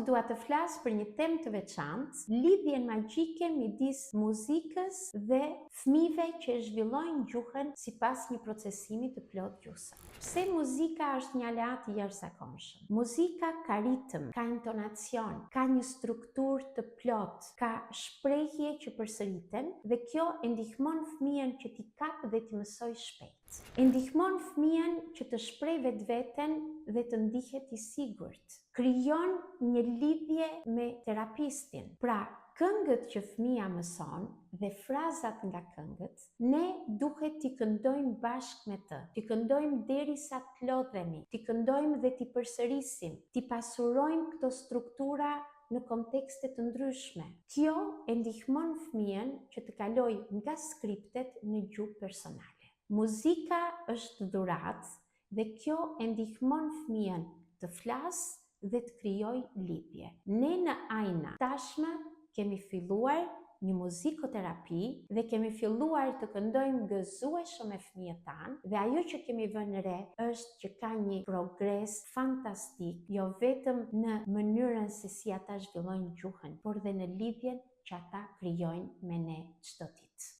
dua të flas për një temë të veçantë, lidhjen magjike midis muzikës dhe fëmijëve që zhvillojnë gjuhën sipas një procesimi të plot gjuhësor. Pse muzika është një aleat i jashtëzakonshëm? Muzika ka ritëm, ka intonacion, ka një strukturë të plot, ka shprehje që përsëriten dhe kjo e ndihmon fëmijën që t'i kapë dhe t'i mësoj shpejt. E ndihmon fëmijën që të shpreh vetveten dhe të ndihet i sigurt. Krijon një lidhje me terapistin. Pra, këngët që fëmia mëson dhe frazat nga këngët, ne duhet t'i këndojmë bashkë me të. T'i këndojmë derisa të lodhemi, t'i këndojmë dhe t'i përsërisim, t'i pasurojmë këto struktura në kontekste të ndryshme. Kjo e ndihmon fëmijën që të kalojë nga skriptet në gjuhë personale. Muzika është dhuratë dhe kjo e ndihmon fëmijën të flasë dhe të krijojë lidhje. Ne në Ajna tashmë kemi filluar një muzikoterapi dhe kemi filluar të këndojmë gëzueshëm me fëmijët tanë dhe ajo që kemi vënë re është që ka një progres fantastik, jo vetëm në mënyrën se si ata zhvillojnë gjuhën, por dhe në lidhjen që ata krijojnë me ne çdo ditë.